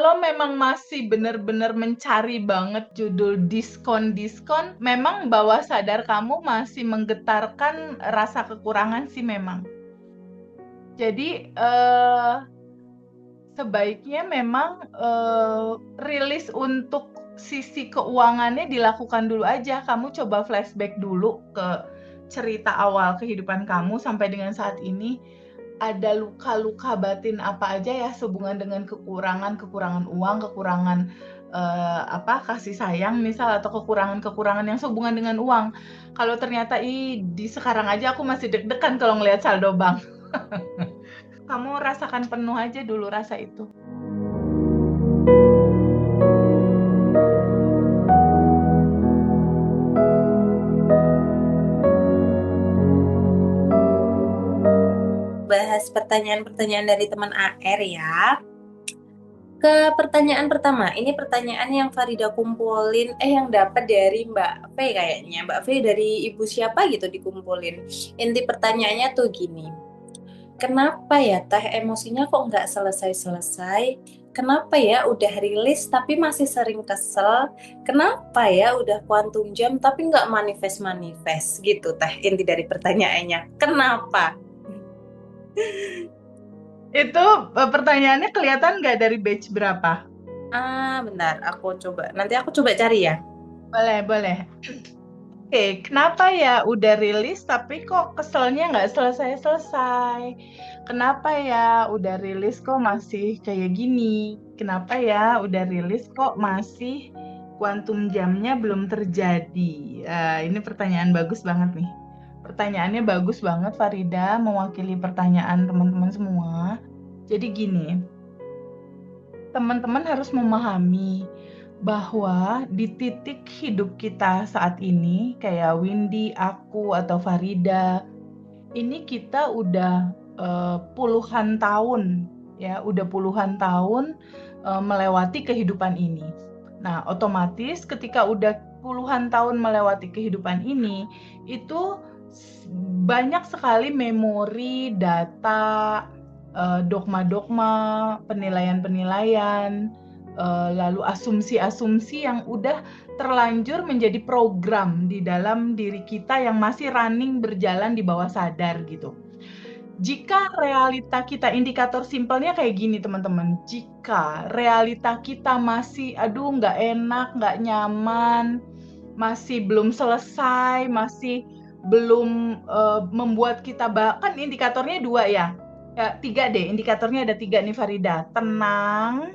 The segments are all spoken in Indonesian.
kalau memang masih benar-benar mencari banget judul diskon-diskon, memang bawah sadar kamu masih menggetarkan rasa kekurangan sih memang. Jadi, sebaiknya memang, rilis untuk sisi keuangannya dilakukan dulu aja. Kamu coba flashback dulu ke cerita awal kehidupan kamu sampai dengan saat ini, ada luka-luka batin apa aja ya sehubungan dengan kekurangan uang, kekurangan, kasih sayang misal atau kekurangan-kekurangan yang sehubungan dengan uang. Kalau ternyata, "Ih, di sekarang aja aku masih deg-degan kalau ngelihat saldo bank." Kamu rasakan penuh aja dulu rasa itu. Bahas pertanyaan-pertanyaan dari teman AR ya. Ke pertanyaan pertama, ini pertanyaan yang Farida kumpulin, yang dapat dari Mbak V kayaknya. Mbak V dari ibu siapa gitu dikumpulin. Inti pertanyaannya tuh gini, kenapa ya teh emosinya kok nggak selesai-selesai? Kenapa ya udah rilis tapi masih sering kesel? Kenapa ya udah kuantum jam tapi nggak manifest-manifest gitu teh inti dari pertanyaannya. Kenapa? Itu, pertanyaannya kelihatan nggak dari batch berapa? Bentar, nanti aku coba cari ya. Boleh boleh. Oke, kenapa ya udah rilis tapi kok keselnya nggak selesai-selesai? Kenapa ya udah rilis kok masih kayak gini? Kenapa ya udah rilis kok masih kuantum jamnya belum terjadi? Ini pertanyaan bagus banget nih. Pertanyaannya bagus banget, Farida, mewakili pertanyaan teman-teman semua. Jadi gini, teman-teman harus memahami bahwa di titik hidup kita saat ini, kayak Windy, aku, atau Farida, ini kita udah puluhan tahun, ya, udah puluhan tahun melewati kehidupan ini. Nah, otomatis ketika udah puluhan tahun melewati kehidupan ini, itu banyak sekali memori, data, dogma-dogma, penilaian-penilaian, lalu asumsi-asumsi yang udah terlanjur menjadi program di dalam diri kita yang masih running berjalan di bawah sadar gitu. Jika realita kita, indikator simpelnya kayak gini teman-teman, jika realita kita masih aduh nggak enak, nggak nyaman, masih belum selesai, masih belum membuat kita kan indikatornya 2 ya. 3 deh, indikatornya ada 3 nih Farida. Tenang,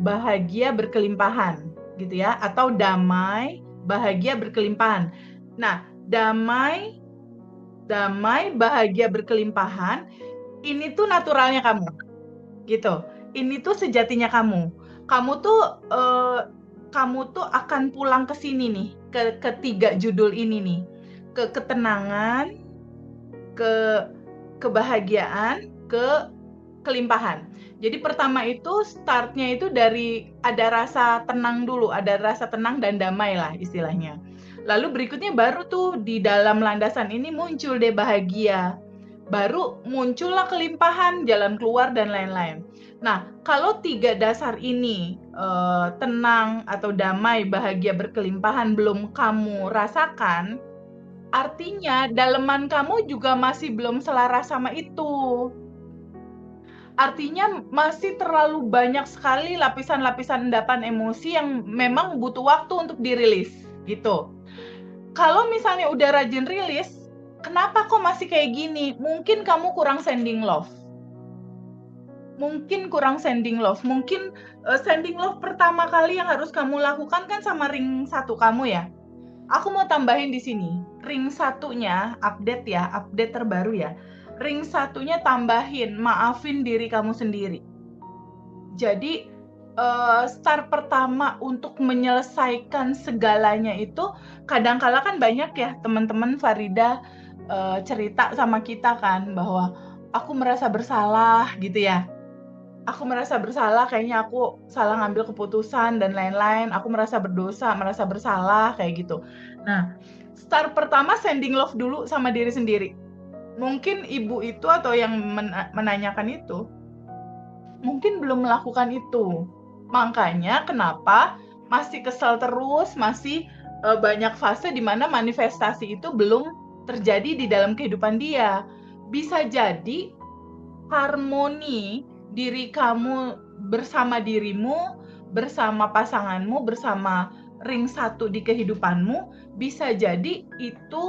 bahagia berkelimpahan gitu ya, atau damai, bahagia berkelimpahan. Nah, damai, bahagia berkelimpahan, ini tuh naturalnya kamu, gitu. Ini tuh sejatinya kamu. Kamu tuh akan pulang ke sini nih, ke ketiga judul ini nih. Ke ketenangan, ke kebahagiaan, ke kelimpahan. Jadi pertama itu startnya itu dari ada rasa tenang dulu, ada rasa tenang dan damai lah istilahnya. Lalu berikutnya baru tuh di dalam landasan ini muncul deh bahagia. Baru muncullah kelimpahan, jalan keluar dan lain-lain. Nah, kalau 3 dasar ini tenang atau damai, bahagia, berkelimpahan belum kamu rasakan, artinya daleman kamu juga masih belum selaras sama itu. Artinya masih terlalu banyak sekali lapisan-lapisan endapan emosi yang memang butuh waktu untuk dirilis, gitu. Kalau misalnya udah rajin rilis, kenapa kok masih kayak gini? Mungkin kamu kurang sending love. Mungkin sending love pertama kali yang harus kamu lakukan kan sama ring 1 kamu ya. Aku mau tambahin di sini, ring satunya update terbaru ya. Ring satunya tambahin, maafin diri kamu sendiri. Jadi start pertama untuk menyelesaikan segalanya itu kadang-kala kan banyak ya teman-teman Farida cerita sama kita kan bahwa aku merasa bersalah gitu ya. Aku merasa bersalah, kayaknya aku salah ngambil keputusan dan lain-lain. Aku merasa berdosa, merasa bersalah kayak gitu. Nah, start pertama sending love dulu sama diri sendiri. Mungkin ibu itu atau yang menanyakan itu mungkin belum melakukan itu. Makanya kenapa masih kesel terus, masih banyak fase di mana manifestasi itu belum terjadi di dalam kehidupan dia. Bisa jadi harmoni diri kamu bersama dirimu, bersama pasanganmu, bersama ring satu di kehidupanmu, bisa jadi itu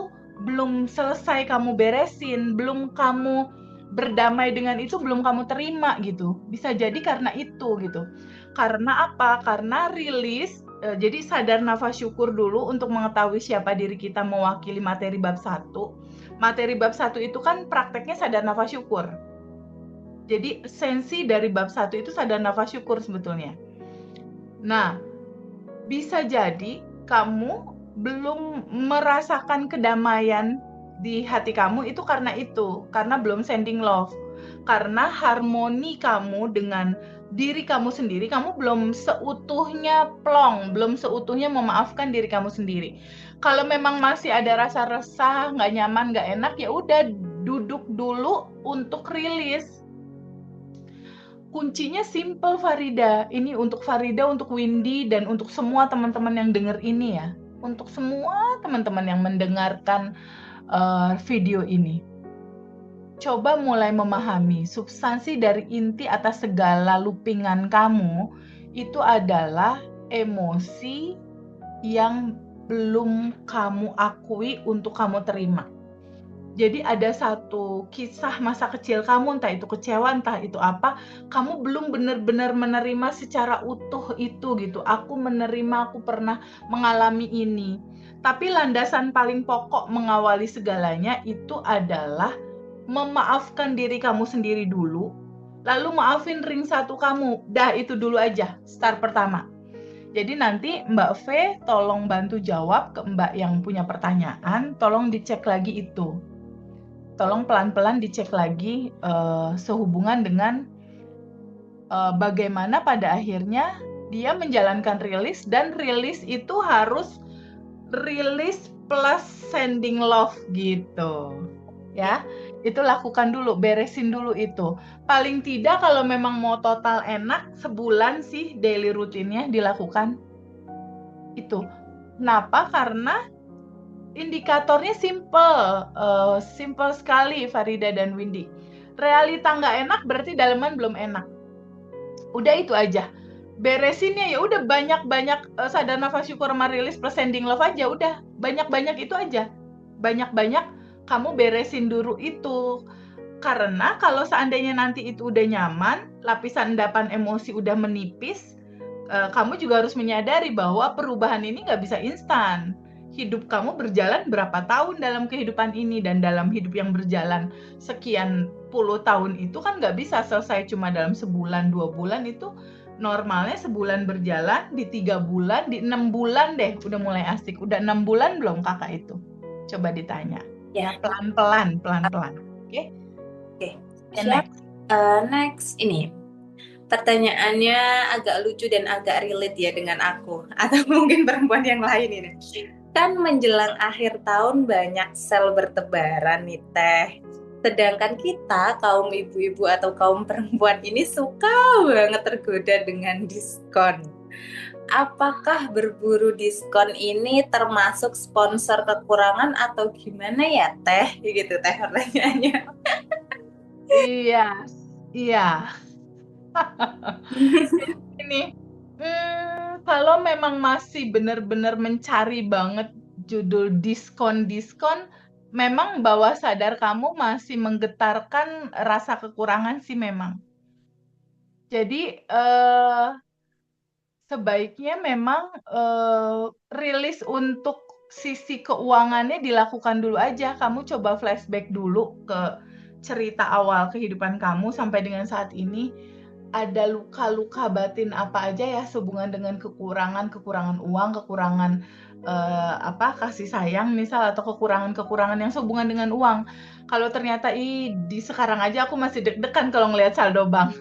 belum selesai kamu beresin, belum kamu berdamai dengan itu, belum kamu terima gitu. Bisa jadi karena itu gitu. Karena apa? Karena rilis, jadi sadar nafas syukur dulu untuk mengetahui siapa diri kita mewakili materi bab 1. Materi bab 1 itu kan prakteknya sadar nafas syukur. Jadi esensi dari bab 1 itu sadar nafas syukur sebetulnya. Nah, bisa jadi kamu belum merasakan kedamaian di hati kamu itu karena belum sending love. Karena harmoni kamu dengan diri kamu sendiri, kamu belum seutuhnya plong, belum seutuhnya memaafkan diri kamu sendiri. Kalau memang masih ada rasa resah, nggak nyaman, nggak enak, ya udah duduk dulu untuk rilis. Kuncinya simple Farida. Ini untuk Farida, untuk Windy, dan untuk semua teman-teman yang dengar ini ya. Untuk semua teman-teman yang mendengarkan video ini. Coba mulai memahami substansi dari inti atas segala loopingan kamu itu adalah emosi yang belum kamu akui untuk kamu terima. Jadi ada satu kisah masa kecil kamu, entah itu kecewa, entah itu apa, kamu belum benar-benar menerima secara utuh itu gitu. Aku menerima, aku pernah mengalami ini. Tapi landasan paling pokok mengawali segalanya itu adalah memaafkan diri kamu sendiri dulu, lalu maafin ring satu kamu. Dah itu dulu aja, start pertama. Jadi nanti Mbak V tolong bantu jawab ke Mbak yang punya pertanyaan, tolong dicek lagi itu. Tolong pelan-pelan dicek lagi sehubungan dengan bagaimana pada akhirnya dia menjalankan rilis, dan rilis itu harus rilis plus sending love gitu. Ya, itu lakukan dulu, beresin dulu itu. Paling tidak kalau memang mau total enak, sebulan sih daily rutinnya dilakukan. Itu. Kenapa? Karena indikatornya simple sekali Farida dan Windy. Realita nggak enak berarti daleman belum enak. Udah itu aja. Beresinnya ya udah banyak-banyak sadar nafas syukur sama rilis plus sending love aja, udah banyak-banyak itu aja. Banyak-banyak kamu beresin dulu itu. Karena kalau seandainya nanti itu udah nyaman, lapisan endapan emosi udah menipis, kamu juga harus menyadari bahwa perubahan ini nggak bisa instan. Hidup kamu berjalan berapa tahun dalam kehidupan ini, dan dalam hidup yang berjalan sekian puluh tahun itu kan nggak bisa selesai cuma dalam sebulan, 2 bulan. Itu normalnya sebulan berjalan, di 3 bulan, di 6 bulan deh udah mulai asik. Udah 6 bulan belum kakak itu? Coba ditanya. Ya, Pelan-pelan. Oke? Oke. Next ini. Pertanyaannya agak lucu dan agak relate ya dengan aku atau mungkin perempuan yang lain ini. Kan menjelang akhir tahun banyak sel bertebaran nih Teh. Sedangkan kita kaum ibu-ibu atau kaum perempuan ini suka banget tergoda dengan diskon. Apakah berburu diskon ini termasuk sponsor kekurangan atau gimana ya Teh? Gitu Teh pertanyaannya. Iya. Ini, kalau memang masih benar-benar mencari banget judul diskon, memang bawah sadar kamu masih menggetarkan rasa kekurangan sih memang. Jadi sebaiknya memang rilis untuk sisi keuangannya dilakukan dulu aja. Kamu coba flashback dulu ke cerita awal kehidupan kamu sampai dengan saat ini. Ada luka-luka batin apa aja ya sehubungan dengan kekurangan uang, kekurangan kasih sayang misal, atau kekurangan yang sehubungan dengan uang. Kalau ternyata di sekarang aja aku masih deg-degan kalau ngelihat saldo bank.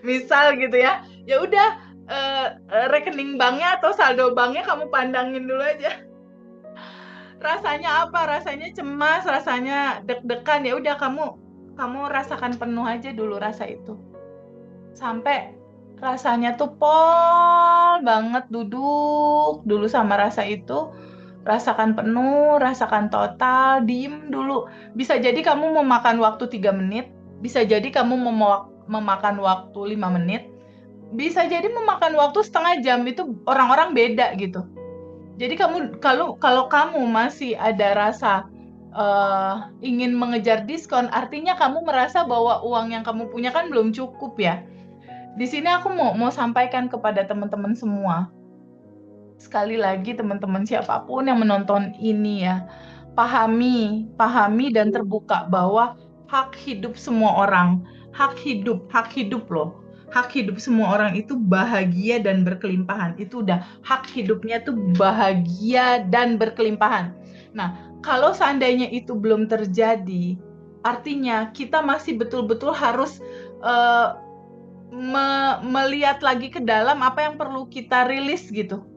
Misal gitu ya. Ya udah rekening banknya atau saldo banknya kamu pandangin dulu aja. Rasanya apa? Rasanya cemas, rasanya deg-degan. Ya udah kamu rasakan penuh aja dulu rasa itu. Sampai Rasanya tuh pol banget, duduk dulu sama rasa itu, rasakan penuh, rasakan total, diem dulu. Bisa jadi kamu memakan waktu 3 menit, bisa jadi kamu memakan waktu 5 menit, bisa jadi memakan waktu setengah jam, itu orang-orang beda gitu. Jadi kamu kalau kalau kamu masih ada rasa ingin mengejar diskon, artinya kamu merasa bahwa uang yang kamu punya kan belum cukup ya. Di sini aku mau sampaikan kepada teman-teman semua. Sekali lagi teman-teman siapapun yang menonton ini ya, pahami dan terbuka bahwa hak hidup semua orang, hak hidup loh. Hak hidup semua orang itu bahagia dan berkelimpahan. Itu udah hak hidupnya tuh bahagia dan berkelimpahan. Nah, kalau seandainya itu belum terjadi, artinya kita masih betul-betul harus eh, melihat lagi ke dalam apa yang perlu kita rilis gitu.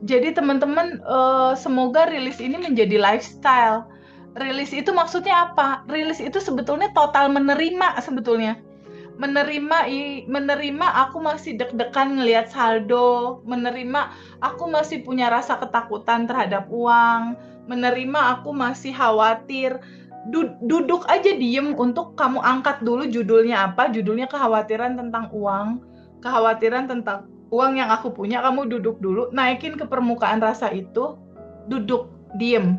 Jadi teman-teman, semoga rilis ini menjadi lifestyle. Rilis itu maksudnya apa? Rilis itu sebetulnya total menerima sebetulnya. Menerima aku masih deg-degan ngelihat saldo, menerima aku masih punya rasa ketakutan terhadap uang, menerima aku masih khawatir. Duduk aja diem untuk kamu angkat dulu judulnya apa? Judulnya kekhawatiran tentang uang, kekhawatiran tentang uang yang aku punya. Kamu duduk dulu, naikin ke permukaan rasa itu, duduk, diem,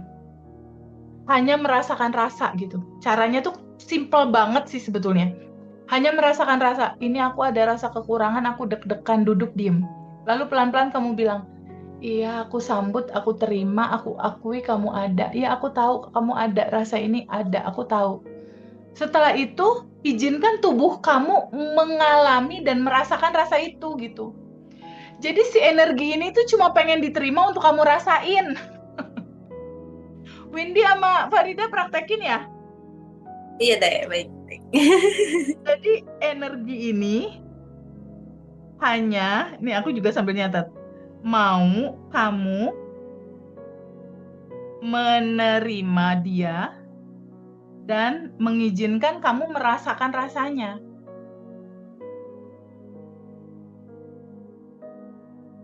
hanya merasakan rasa gitu. Caranya tuh simple banget sih sebetulnya. Hanya merasakan rasa, ini aku ada rasa kekurangan, aku deg-degan, duduk diem. Lalu pelan-pelan kamu bilang, iya aku sambut, aku terima, aku akui kamu ada. Iya aku tahu kamu ada, rasa ini ada, aku tahu. Setelah itu, izinkan tubuh kamu mengalami dan merasakan rasa itu gitu. Jadi si energi ini tuh cuma pengen diterima untuk kamu rasain. Windy sama Farida praktekin ya. Iya deh, baik. Jadi energi ini hanya, nih aku juga sambil nyatet, mau kamu menerima dia dan mengizinkan kamu merasakan rasanya.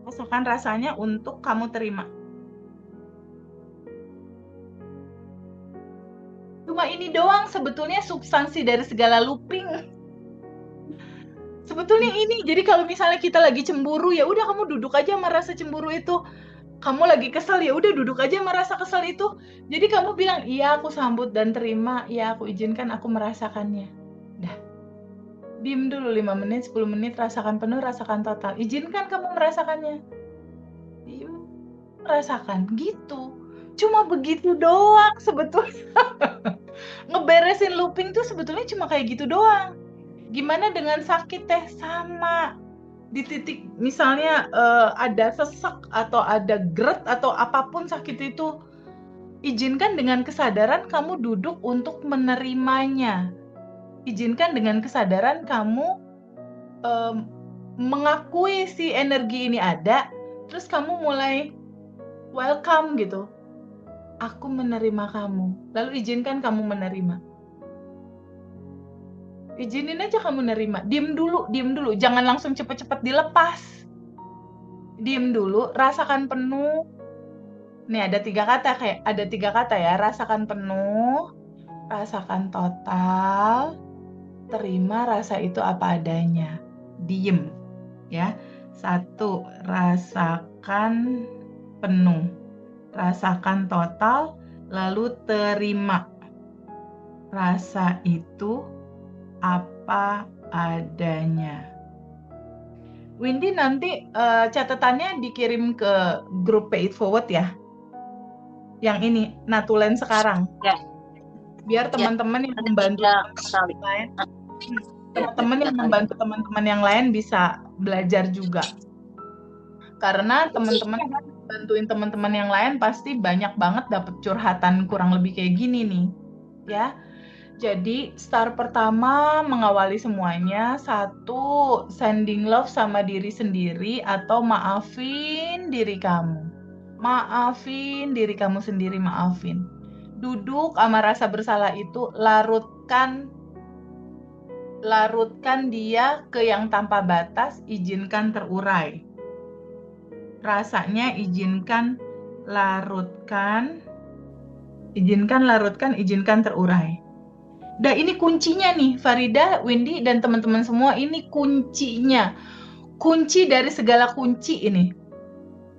Rasakan rasanya untuk kamu terima. Cuma ini doang sebetulnya substansi dari segala looping. Sebetulnya ini, jadi kalau misalnya kita lagi cemburu, ya udah kamu duduk aja sama rasa cemburu itu. Kamu lagi kesel, ya udah duduk aja sama rasa kesel itu. Jadi kamu bilang, iya aku sambut dan terima, iya aku izinkan aku merasakannya. Dah. Diem dulu 5 menit, 10 menit, rasakan penuh, rasakan total. Izinkan kamu merasakannya. Diem, rasakan. Gitu. Cuma begitu doang sebetulnya. Ngeberesin looping tuh sebetulnya cuma kayak gitu doang. Gimana dengan sakit teh? Sama. Di titik misalnya ada sesek atau ada gerd atau apapun sakit itu, izinkan dengan kesadaran kamu duduk untuk menerimanya. Izinkan dengan kesadaran kamu mengakui si energi ini ada, terus kamu mulai welcome gitu. Aku menerima kamu. Lalu izinkan kamu menerima. Izinin aja kamu nerima. Diem dulu. Jangan langsung cepet-cepet dilepas. Diem dulu, rasakan penuh. Nih ada 3 kata, ada 3 kata ya. Rasakan penuh, rasakan total, terima rasa itu apa adanya. Diem ya. 1, rasakan penuh, rasakan total, lalu terima rasa itu apa adanya. Windy nanti catatannya dikirim ke grup Pay It Forward ya. Yang ini Natulen sekarang. Ya. Biar teman-teman yang membantu teman-teman lain, teman-teman yang membantu teman-teman yang lain bisa belajar juga. Karena teman-teman bantuin teman-teman yang lain pasti banyak banget dapat curhatan kurang lebih kayak gini nih. Ya. Jadi start pertama mengawali semuanya, 1, sending love sama diri sendiri atau maafin diri kamu. Maafin diri kamu sendiri, maafin. Duduk sama rasa bersalah itu, larutkan dia ke yang tanpa batas, izinkan terurai. Rasanya izinkan, larutkan, izinkan terurai. Dah, ini kuncinya nih, Farida, Windy, dan teman-teman semua, ini kuncinya. Kunci dari segala kunci ini.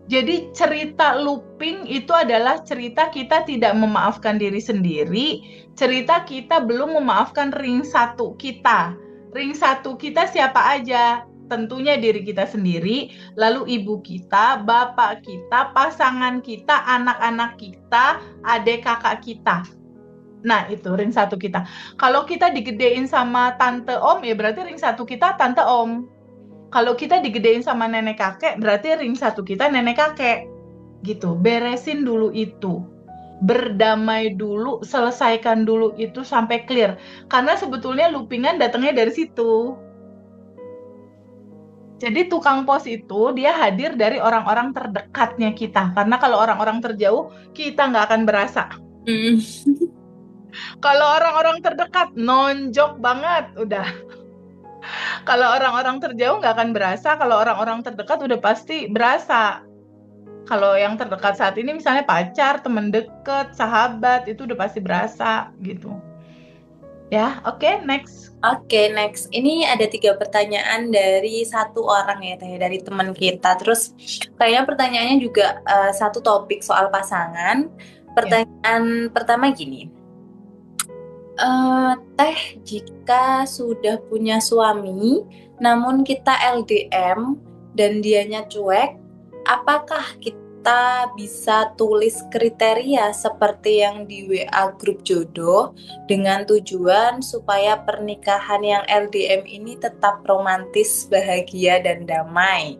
Jadi cerita looping itu adalah cerita kita tidak memaafkan diri sendiri, cerita kita belum memaafkan ring satu kita. Ring satu kita siapa aja? Tentunya diri kita sendiri, lalu ibu kita, bapak kita, pasangan kita, anak-anak kita, adik kakak kita. Nah, itu ring satu kita. Kalau kita digedein sama tante om, ya berarti ring satu kita tante om. Kalau kita digedein sama nenek kakek, berarti ring satu kita nenek kakek. Gitu, beresin dulu itu. Berdamai dulu, selesaikan dulu itu sampai clear. Karena sebetulnya loopingan datangnya dari situ. Jadi tukang pos itu dia hadir dari orang-orang terdekatnya kita. Karena kalau orang-orang terjauh, kita nggak akan berasa. Kalau orang-orang terdekat, nonjok banget, udah. Kalau orang-orang terjauh nggak akan berasa, kalau orang-orang terdekat udah pasti berasa. Kalau yang terdekat saat ini misalnya pacar, teman deket, sahabat, itu udah pasti berasa gitu. Ya, oke, next. Oke, next. Ini ada 3 pertanyaan dari satu orang ya, Teh, dari teman kita. Terus kayaknya pertanyaannya juga satu topik soal pasangan. Pertanyaan pertama gini. Teh, jika sudah punya suami, namun kita LDM dan dianya cuek, apakah kita bisa tulis kriteria seperti yang di WA grup jodoh dengan tujuan supaya pernikahan yang LDM ini tetap romantis, bahagia, dan damai?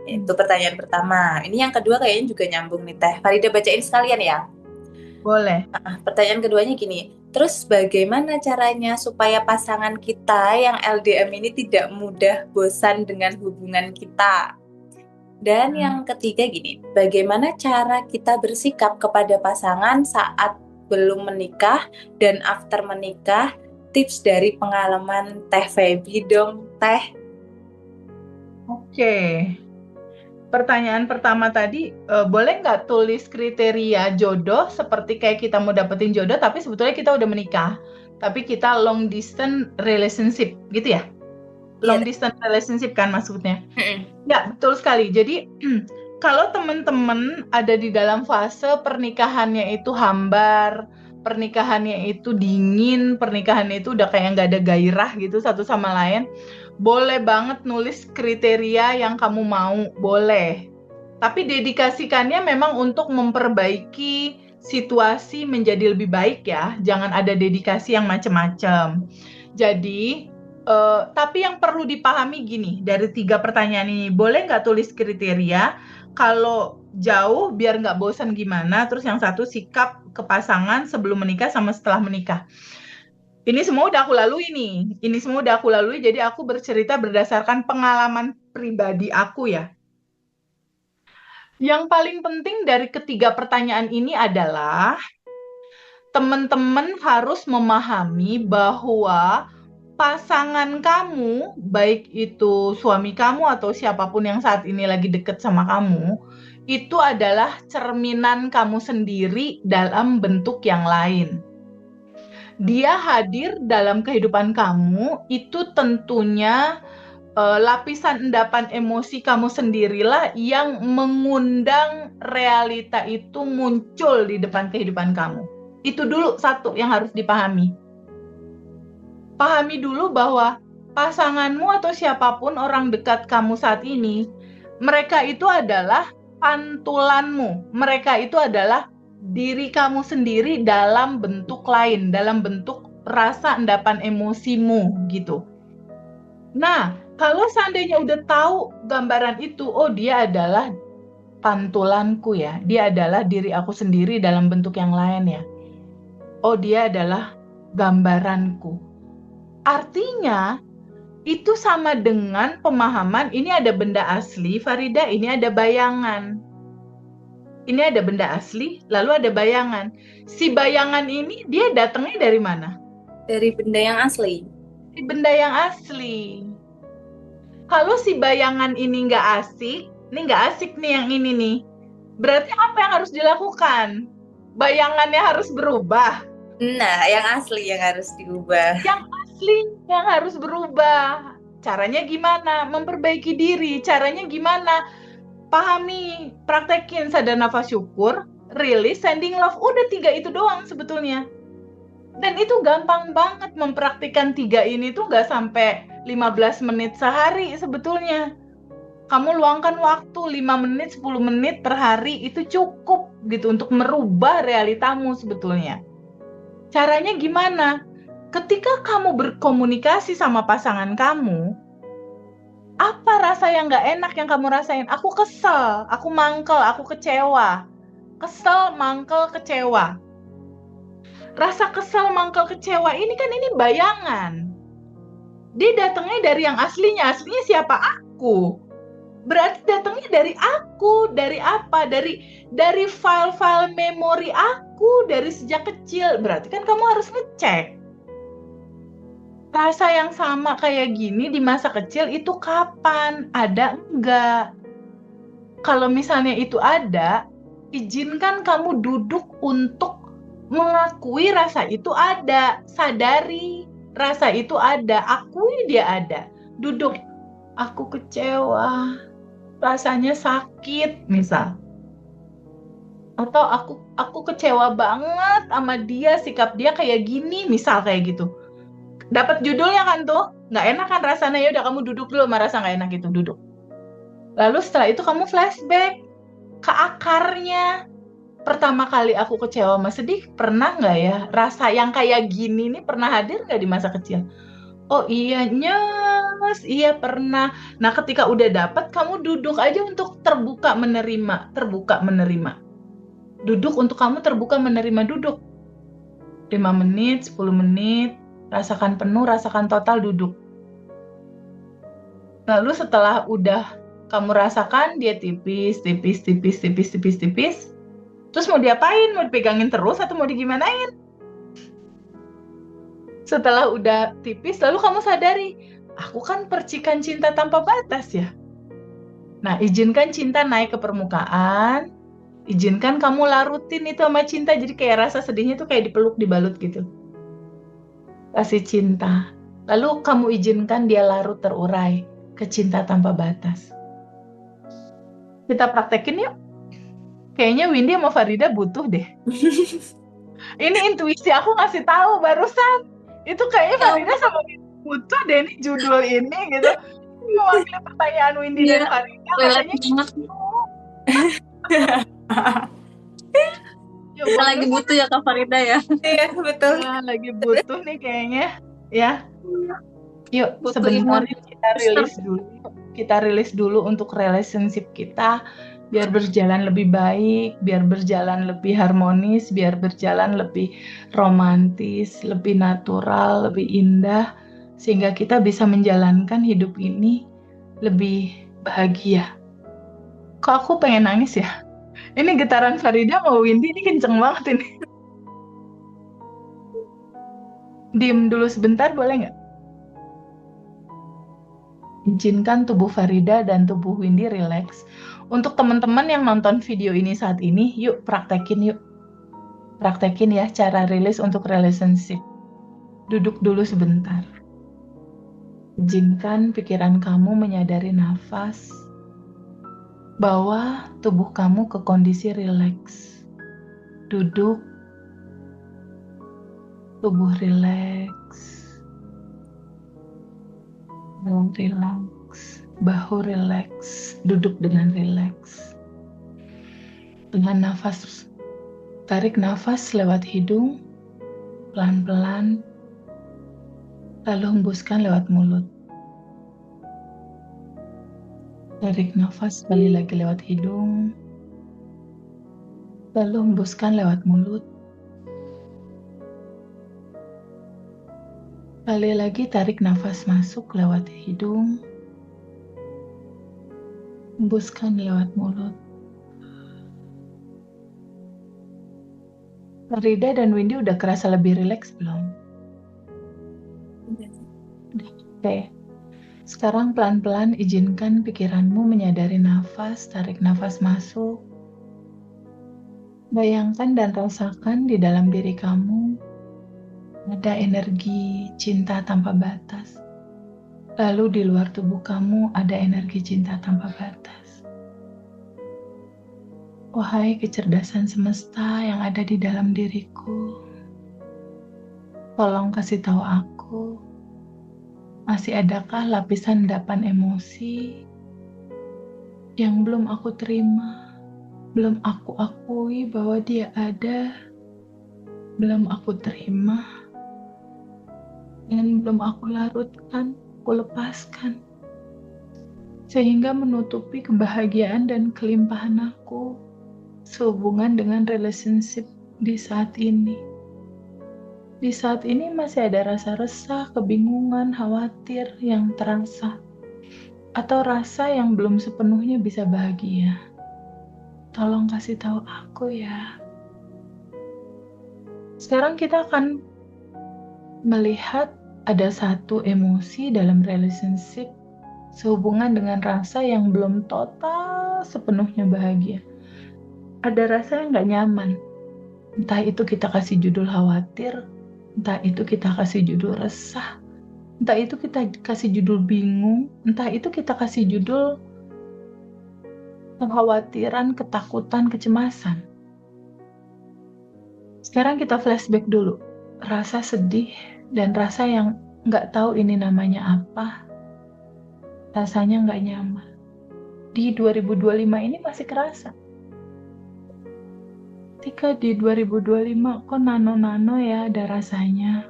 Itu pertanyaan pertama. Ini yang kedua kayaknya juga nyambung nih, Teh. Farida bacain sekalian ya. Boleh. Pertanyaan keduanya gini, terus bagaimana caranya supaya pasangan kita yang LDM ini tidak mudah bosan dengan hubungan kita? Dan yang ketiga gini, bagaimana cara kita bersikap kepada pasangan saat belum menikah dan after menikah? Tips dari pengalaman Teh Feby dong, Teh. Oke. Pertanyaan pertama tadi, boleh nggak tulis kriteria jodoh seperti kayak kita mau dapetin jodoh, tapi sebetulnya kita udah menikah. Tapi kita long distance relationship, gitu ya? Long distance relationship kan maksudnya? Ya, betul sekali. Jadi, kalau teman-teman ada di dalam fase pernikahannya itu hambar, pernikahannya itu dingin, pernikahannya itu udah kayak nggak ada gairah gitu satu sama lain, boleh banget nulis kriteria yang kamu mau, boleh. Tapi dedikasikannya memang untuk memperbaiki situasi menjadi lebih baik ya. Jangan ada dedikasi yang macam-macam. Jadi, tapi yang perlu dipahami gini, dari 3 pertanyaan ini, boleh nggak tulis kriteria? Kalau jauh, biar nggak bosan gimana. Terus yang satu, sikap ke pasangan sebelum menikah sama setelah menikah. Ini semua udah aku lalui nih. Ini semua udah aku lalui, jadi aku bercerita berdasarkan pengalaman pribadi aku ya. Yang paling penting dari ketiga pertanyaan ini adalah teman-teman harus memahami bahwa pasangan kamu, baik itu suami kamu atau siapapun yang saat ini lagi deket sama kamu, itu adalah cerminan kamu sendiri dalam bentuk yang lain. Dia hadir dalam kehidupan kamu, itu tentunya lapisan endapan emosi kamu sendirilah yang mengundang realita itu muncul di depan kehidupan kamu. Itu dulu satu yang harus dipahami. Pahami dulu bahwa pasanganmu atau siapapun orang dekat kamu saat ini, mereka itu adalah pantulanmu. Mereka itu adalah diri kamu sendiri dalam bentuk lain, dalam bentuk rasa endapan emosimu gitu. Nah, kalau seandainya udah tahu gambaran itu, oh dia adalah pantulanku ya, dia adalah diri aku sendiri dalam bentuk yang lain ya. Oh dia adalah gambaranku. Artinya itu sama dengan pemahaman ini ada benda asli, Farida, ini ada bayangan. Ini ada benda asli, lalu ada bayangan. Si bayangan ini dia datangnya dari mana? Dari benda yang asli. benda yang asli. Kalau si bayangan ini nggak asik, ini nggak asik nih yang ini nih. Berarti apa yang harus dilakukan? Bayangannya harus berubah. Nah, yang asli yang harus diubah. Yang asli yang harus berubah. Caranya gimana? Memperbaiki diri. Caranya gimana? Pahami, praktekin sadar nafas syukur, release, sending love. Udah 3 itu doang sebetulnya. Dan itu gampang banget mempraktikkan 3 ini tuh nggak sampai 15 menit sehari sebetulnya. Kamu luangkan waktu 5 menit, 10 menit per hari itu cukup gitu untuk merubah realitamu sebetulnya. Caranya gimana? Ketika kamu berkomunikasi sama pasangan kamu, apa rasa yang nggak enak yang kamu rasain? Aku kesel, aku mangkel, aku kecewa. Kesel, mangkel, kecewa. Rasa kesel, mangkel, kecewa ini kan ini bayangan. Dia datangnya dari yang aslinya. Aslinya siapa? Aku. Berarti datangnya dari aku, dari apa? Dari file-file memori aku dari sejak kecil. Berarti kan kamu harus ngecek. Rasa yang sama kayak gini di masa kecil itu kapan? Ada enggak? Kalau misalnya itu ada, izinkan kamu duduk untuk mengakui rasa itu ada. Sadari rasa itu ada, akui dia ada. Duduk, aku kecewa, rasanya sakit misal. Atau aku kecewa banget sama dia, sikap dia kayak gini, misal kayak gitu. Dapat judulnya kan tuh, nggak enak kan rasanya, ya udah kamu duduk dulu sama rasa nggak enak itu, duduk. Lalu setelah itu kamu flashback ke akarnya. Pertama kali aku kecewa sama sedih, pernah nggak ya rasa yang kayak gini nih pernah hadir nggak di masa kecil? Oh iya nyes, iya pernah. Nah ketika udah dapet, kamu duduk aja untuk terbuka menerima, terbuka menerima. Duduk untuk kamu terbuka menerima, duduk. 5 menit, 10 menit, rasakan penuh, rasakan total, duduk. Lalu setelah udah kamu rasakan dia tipis, tipis, tipis, tipis, tipis, tipis, terus mau diapain? Mau dipegangin terus atau mau digimanain? Setelah udah tipis, lalu kamu sadari, aku kan percikan cinta tanpa batas ya. Nah, izinkan cinta naik ke permukaan, izinkan kamu larutin itu sama cinta, jadi kayak rasa sedihnya tuh kayak dipeluk, dibalut gitu. Kasih cinta. Lalu kamu izinkan dia larut terurai ke cinta tanpa batas. Kita praktekin yuk. Kayaknya Windy sama Farida butuh deh. Ini intuisi aku ngasih tahu barusan. Itu kayaknya Farida sama Windy butuh deh nih judul ini gitu. Mewakili pertanyaan Windy dan Farida katanya gitu. Kita lagi butuh ya Kak Farida ya. Iya, betul. Ya, lagi butuh nih kayaknya. Ya. Yuk, Butuh sebentar imun. kita rilis dulu. Kita rilis dulu untuk relationship kita biar berjalan lebih baik, biar berjalan lebih harmonis, biar berjalan lebih romantis, lebih natural, lebih indah, sehingga kita bisa menjalankan hidup ini lebih bahagia. Kok aku pengen nangis ya? Ini getaran Farida sama Windy ini kenceng banget ini. Diem dulu sebentar boleh nggak? Izinkan tubuh Farida dan tubuh Windy rileks. Untuk teman-teman yang nonton video ini saat ini, yuk praktekin yuk. Praktekin ya cara rilis untuk relationship. Duduk dulu sebentar. Izinkan pikiran kamu menyadari nafas. Bawa tubuh kamu ke kondisi rileks. Duduk. Tubuh rileks. Rileks. Bahu rileks, duduk dengan rileks. Dengan nafas, tarik nafas lewat hidung, pelan-pelan, lalu hembuskan lewat mulut. Tarik nafas sekali lagi lewat hidung, lalu hembuskan lewat mulut. Sekali lagi tarik nafas masuk lewat hidung, hembuskan lewat mulut. Farida dan Windy udah kerasa lebih rileks belum? Oke, sekarang pelan-pelan izinkan pikiranmu menyadari nafas, tarik nafas masuk. Bayangkan dan rasakan di dalam diri kamu ada energi cinta tanpa batas. Lalu di luar tubuh kamu ada energi cinta tanpa batas. Wahai kecerdasan semesta yang ada di dalam diriku, tolong kasih tahu aku, masih adakah lapisan endapan emosi yang belum aku terima, belum aku akui bahwa dia ada, belum aku terima, dan belum aku larutkan, aku lepaskan, sehingga menutupi kebahagiaan dan kelimpahan aku sehubungan dengan relationship di saat ini. Di saat ini masih ada rasa resah, kebingungan, khawatir yang terasa, atau rasa yang belum sepenuhnya bisa bahagia. Tolong kasih tahu aku ya. Sekarang kita akan melihat ada satu emosi dalam relationship sehubungan dengan rasa yang belum total sepenuhnya bahagia. Ada rasa yang gak nyaman. Entah itu kita kasih judul khawatir, entah itu kita kasih judul resah, entah itu kita kasih judul bingung, entah itu kita kasih judul kekhawatiran, ketakutan, kecemasan. Sekarang kita flashback dulu. Rasa sedih dan rasa yang nggak tahu ini namanya apa, rasanya nggak nyaman. Di 2025 ini masih kerasa. Ketika di 2025 kok nano-nano ya ada rasanya.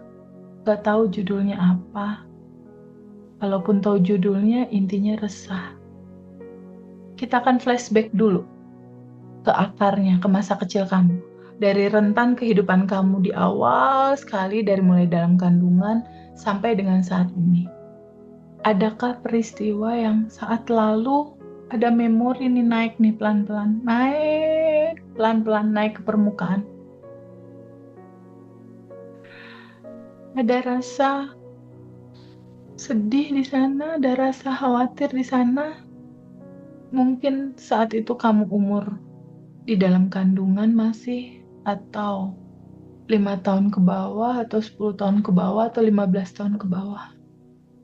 Nggak tahu judulnya apa. Kalaupun tahu judulnya intinya resah. Kita akan flashback dulu ke akarnya, ke masa kecil kamu. Dari rentan kehidupan kamu di awal sekali, dari mulai dalam kandungan sampai dengan saat ini. Adakah peristiwa yang saat lalu ada memori nih naik nih pelan-pelan, naik ke permukaan. Ada rasa sedih di sana, ada rasa khawatir di sana. Mungkin saat itu kamu umur di dalam kandungan masih, atau 5 tahun ke bawah, atau 10 tahun ke bawah, atau 15 tahun ke bawah.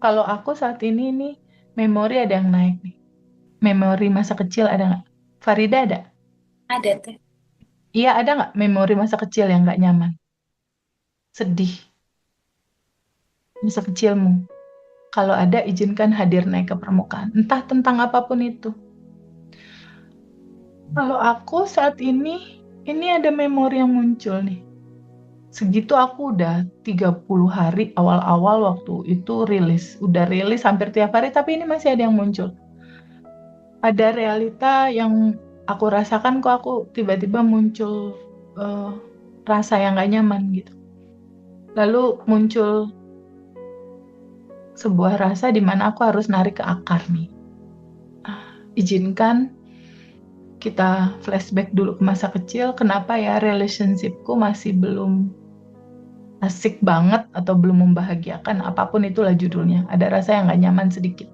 Kalau aku saat ini nih, memori ada yang naik nih. Memori masa kecil ada nggak? Farida ada? Ada teh. Iya, ada nggak memori masa kecil yang nggak nyaman? Sedih. Masa kecilmu. Kalau ada, izinkan hadir naik ke permukaan. Entah tentang apapun itu. Kalau aku saat ini ada memori yang muncul nih. Segitu aku udah 30 hari awal-awal waktu itu rilis. Udah rilis hampir tiap hari, tapi ini masih ada yang muncul. Ada realita yang aku rasakan kok aku tiba-tiba muncul rasa yang gak nyaman gitu. Lalu muncul sebuah rasa di mana aku harus narik ke akar nih. Izinkan kita flashback dulu ke masa kecil, kenapa ya relationshipku masih belum asik banget atau belum membahagiakan, apapun itulah judulnya. Ada rasa yang gak nyaman sedikit.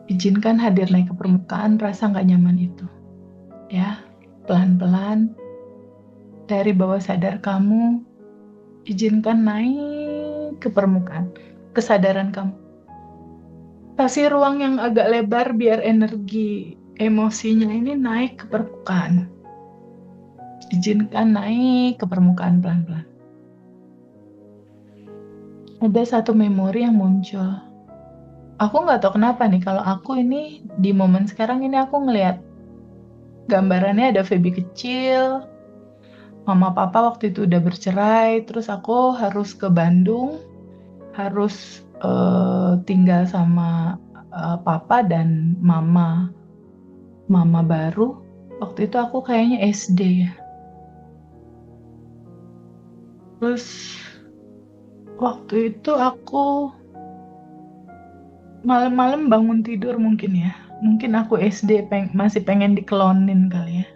Izinkan hadir naik ke permukaan rasa gak nyaman itu. Ya, pelan-pelan dari bawah sadar kamu, izinkan naik ke permukaan, kesadaran kamu. Kasih ruang yang agak lebar biar energi emosinya ini naik ke permukaan. Izinkan naik ke permukaan pelan-pelan. Ada satu memori yang muncul. Aku nggak tahu kenapa nih, kalau aku ini di momen sekarang ini aku ngelihat gambarannya ada Feby kecil, mama papa waktu itu udah bercerai, terus aku harus ke Bandung, harus tinggal sama papa dan mama baru. Waktu itu aku kayaknya SD ya. Terus waktu itu aku malam-malam bangun tidur mungkin ya. Mungkin aku SD masih pengen dikelonin kali ya.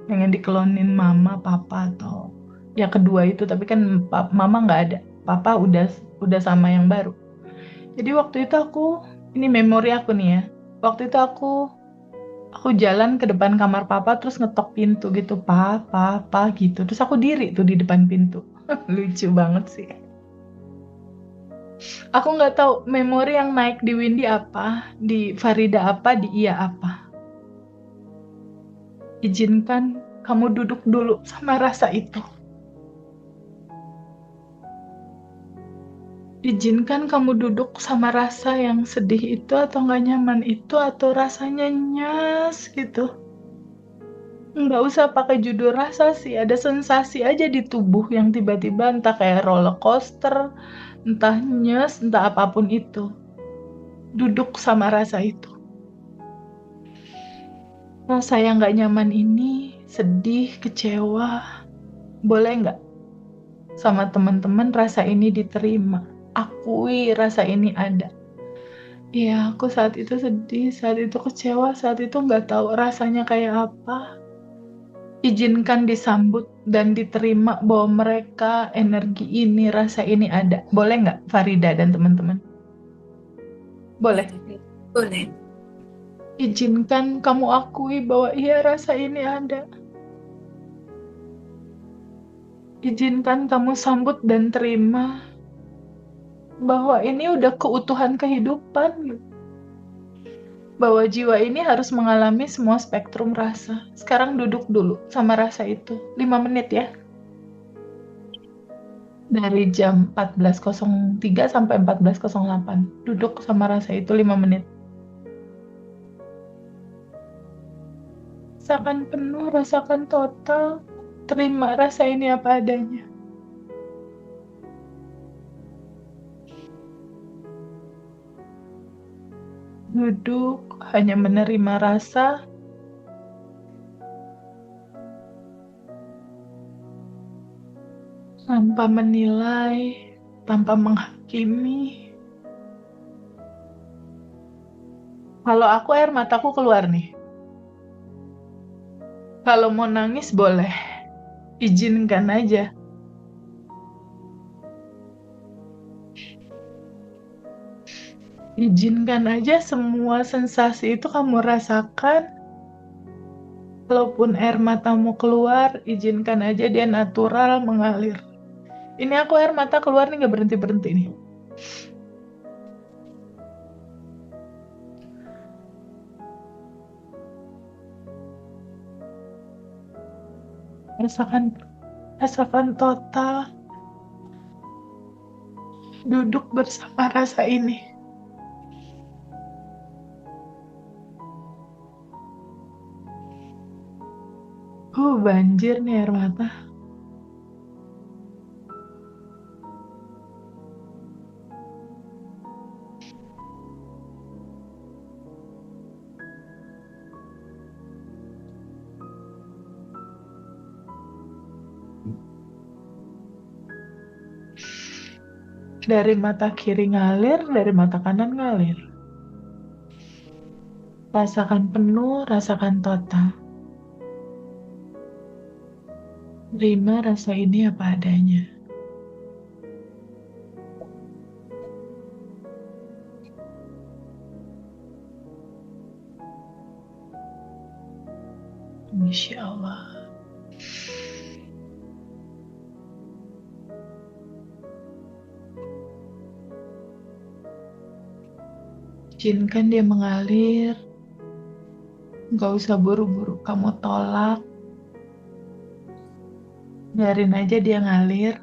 Pengen dikelonin mama, papa, atau ya kedua itu. Tapi kan mama nggak ada. Papa udah sama yang baru. Jadi waktu itu ini memori aku nih ya. Waktu itu aku jalan ke depan kamar papa terus ngetok pintu gitu, papa gitu. Terus aku diri tuh di depan pintu. Lucu banget sih. Aku nggak tahu memori yang naik di Windy apa, di Farida apa, di Iya apa. Izinkan kamu duduk dulu sama rasa itu. Izinkan kamu duduk sama rasa yang sedih itu atau nggak nyaman itu atau rasanya nyes gitu. Nggak usah pakai judul rasa sih, ada sensasi aja di tubuh yang tiba-tiba entah kayak roller coaster, entah nyes, entah apapun itu. Duduk sama rasa itu. Rasa yang nggak nyaman ini, sedih, kecewa, boleh nggak sama teman-teman rasa ini diterima? Akui rasa ini ada. Iya, aku saat itu sedih, saat itu kecewa, saat itu nggak tahu rasanya kayak apa. Izinkan disambut dan diterima bahwa mereka, energi ini, rasa ini ada. Boleh nggak, Farida dan teman-teman? Boleh. Boleh. Izinkan kamu akui bahwa iya rasa ini ada. Izinkan kamu sambut dan terima bahwa ini udah keutuhan kehidupan. Bahwa jiwa ini harus mengalami semua spektrum rasa. Sekarang duduk dulu sama rasa itu. 5 menit ya. Dari jam 14.03 sampai 14.08. Duduk sama rasa itu 5 menit. Rasakan penuh, rasakan total. Terima rasa ini apa adanya. Duduk, hanya menerima rasa. Tanpa menilai, tanpa menghakimi. Kalau aku air mataku keluar nih. Kalau mau nangis boleh. Izinkan aja. Izinkan aja semua sensasi itu kamu rasakan. Walaupun air matamu keluar, izinkan aja dia natural mengalir. Ini aku air mata keluar nih gak berhenti-berhenti nih. Rasakan total. Duduk bersama rasa ini. Banjir nih air mata. Dari mata kiri ngalir, dari mata kanan ngalir. Rasakan penuh, rasakan total. Terima rasa ini apa adanya. Insya Allah. Izinkan dia mengalir. Gak usah buru-buru kamu tolak. Biarin aja dia ngalir.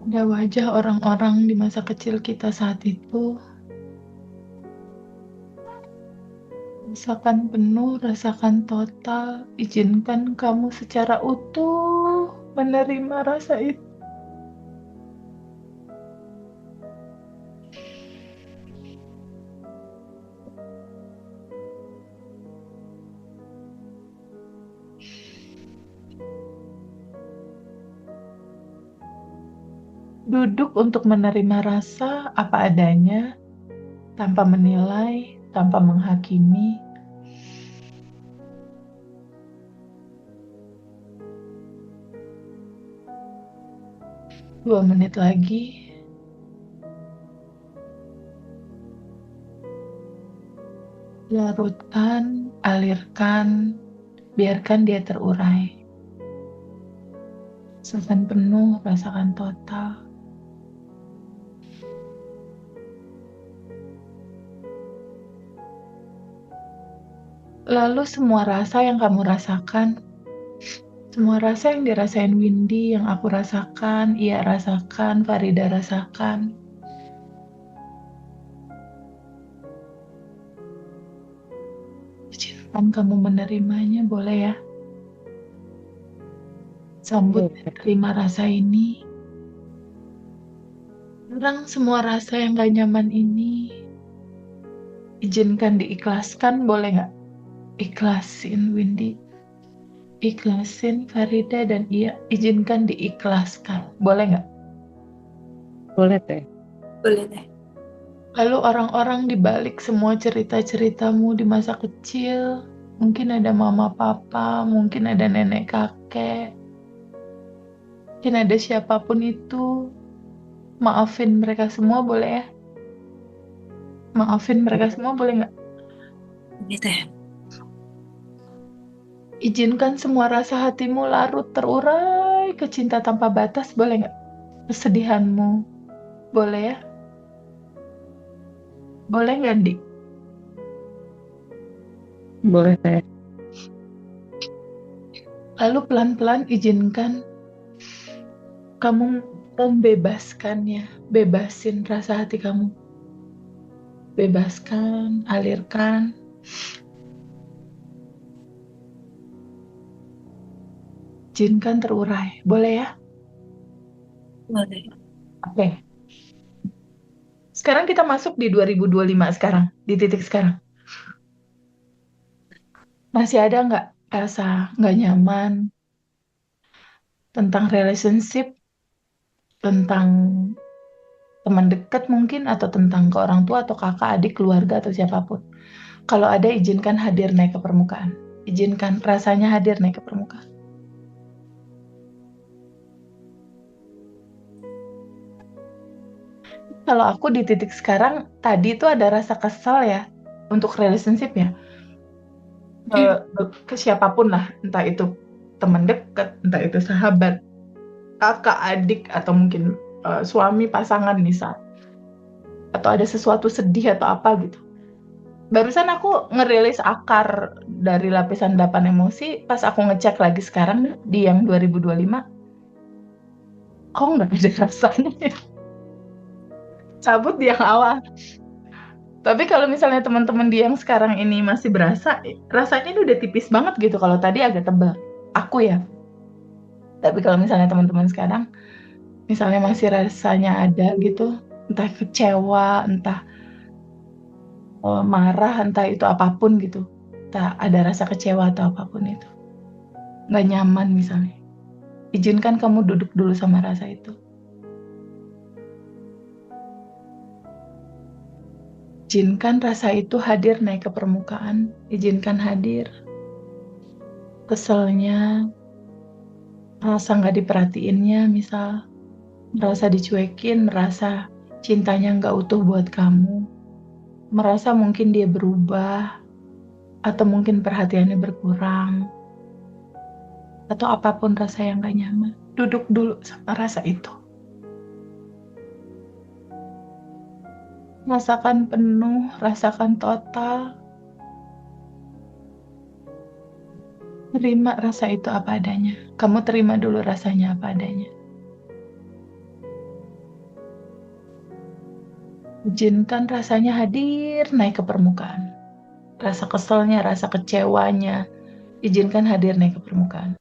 Ada wajah orang-orang di masa kecil kita saat itu. Rasakan penuh, rasakan total. Izinkan kamu secara utuh menerima rasa itu. Duduk untuk menerima rasa apa adanya, tanpa menilai, tanpa menghakimi. 2 menit lagi. Larutkan, alirkan, biarkan dia terurai. Rasakan penuh, rasakan total. Lalu semua rasa yang kamu rasakan, semua rasa yang dirasain Windy, yang aku rasakan, Ia rasakan, Farida rasakan. Izinkan kamu menerimanya, boleh ya? Sambut dan terima rasa ini. Kurang semua rasa yang gak nyaman ini. Izinkan diikhlaskan, boleh nggak? Ikhlasin Windy. Ikhlasin Farida dan Ia. Izinkan diikhlaskan, boleh nggak? Boleh teh. Boleh deh. Lalu orang-orang di balik semua cerita-ceritamu di masa kecil, mungkin ada mama papa, mungkin ada nenek kakek, mungkin ada siapapun itu, maafin mereka semua boleh ya? Maafin mereka semua boleh nggak? Boleh teh. Izinkan semua rasa hatimu larut terurai ke cinta tanpa batas, boleh nggak? Kesedihanmu, boleh ya? Boleh nggak, Dik? Boleh teh. Lalu pelan-pelan izinkan kamu membebaskannya, bebasin rasa hati kamu. Bebaskan, alirkan. Izinkan terurai, boleh ya? Boleh. Oke. Sekarang kita masuk di 2025 sekarang, di titik sekarang. Masih ada nggak rasa nggak nyaman tentang relationship, tentang teman dekat mungkin, atau tentang ke orang tua atau kakak, adik, keluarga, atau siapapun. Kalau ada, izinkan hadir naik ke permukaan. Izinkan rasanya hadir naik ke permukaan. Kalau aku di titik sekarang, tadi itu ada rasa kesal ya, untuk relationship ya. Ke siapapun lah, entah itu teman dekat, entah itu sahabat, kakak, adik, atau mungkin suami, pasangan misal. Atau ada sesuatu sedih atau apa gitu. Barusan aku ngerilis akar dari lapisan 8 emosi, pas aku ngecek lagi sekarang di yang 2025, kok nggak ada rasanya ya? Cabut di yang awal. Tapi kalau misalnya teman-teman di yang sekarang ini masih berasa, rasanya ini udah tipis banget gitu. Kalau tadi agak tebal, aku ya. Tapi kalau misalnya teman-teman sekarang, misalnya masih rasanya ada gitu, entah kecewa, entah marah, entah itu apapun gitu, entah ada rasa kecewa atau apapun itu, nggak nyaman misalnya, izinkan kamu duduk dulu sama rasa itu. Izinkan rasa itu hadir naik ke permukaan, izinkan hadir. Keselnya, rasa nggak diperhatiinnya misal, merasa dicuekin, merasa cintanya nggak utuh buat kamu, merasa mungkin dia berubah, atau mungkin perhatiannya berkurang, atau apapun rasa yang gak nyaman. Duduk dulu sama rasa itu. Rasakan penuh, rasakan total. Terima rasa itu apa adanya. Kamu terima dulu rasanya apa adanya. Izinkan rasanya hadir naik ke permukaan. Rasa keselnya, rasa kecewanya, izinkan hadir naik ke permukaan.